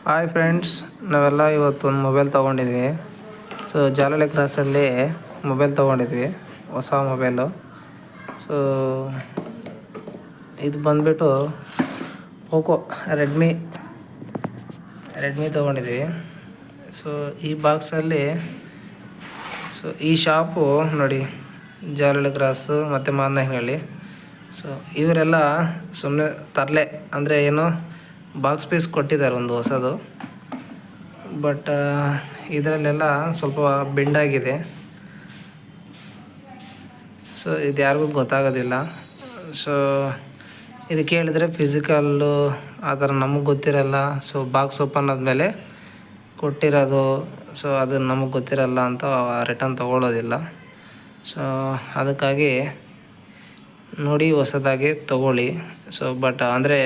Hi friends, ನಾವೆಲ್ಲ ಇವತ್ತು ಒಂದು ಮೊಬೈಲ್ ತೊಗೊಂಡಿದ್ವಿ. ಸೊ ಜಾಲಹಳ್ಳಿ ಕ್ರಾಸಲ್ಲಿ ಮೊಬೈಲ್ ತೊಗೊಂಡಿದ್ವಿ, ಹೊಸ ಮೊಬೈಲು. ಸೊ ಇದು ಬಂದುಬಿಟ್ಟು ಪೋಕೋ ರೆಡ್ಮಿ ತೊಗೊಂಡಿದ್ವಿ. ಸೊ ಈ ಬಾಕ್ಸಲ್ಲಿ ಈ ಶಾಪು ನೋಡಿ, ಜಾಲಹಳ್ಳಿ ಕ್ರಾಸು ಮತ್ತು ಮಾದನಹಳ್ಳಿ. ಸೊ ಇವರೆಲ್ಲ ಸುಮ್ಮನೆ ತರಲೆ, ಅಂದರೆ ಏನು ಬಾಕ್ಸ್ ಪೀಸ್ ಕೊಟ್ಟಿದ್ದಾರೆ ಒಂದು ಹೊಸದು. ಬಟ್ ಇದರಲ್ಲೆಲ್ಲ ಸ್ವಲ್ಪ ಬೆಂಡಾಗಿದೆ. ಸೊ ಇದು ಯಾರಿಗೂ ಗೊತ್ತಾಗೋದಿಲ್ಲ. ಸೊ ಇದು ಕೇಳಿದರೆ ಫಿಸಿಕಲ್ಲು ಆ ಥರ ನಮಗೆ ಗೊತ್ತಿರಲ್ಲ. ಸೊ ಬಾಕ್ಸ್ ಓಪನ್ ಆದಮೇಲೆ ಕೊಟ್ಟಿರೋದು, ಸೊ ಅದು ನಮಗೆ ಗೊತ್ತಿರಲ್ಲ ಅಂತ ರಿಟರ್ನ್ ತೊಗೊಳ್ಳೋದಿಲ್ಲ. ಸೊ ಅದಕ್ಕಾಗಿ ನೋಡಿ ಹೊಸದಾಗಿ ತೊಗೊಳ್ಳಿ. ಸೊ ಬಟ್ ಅಂದರೆ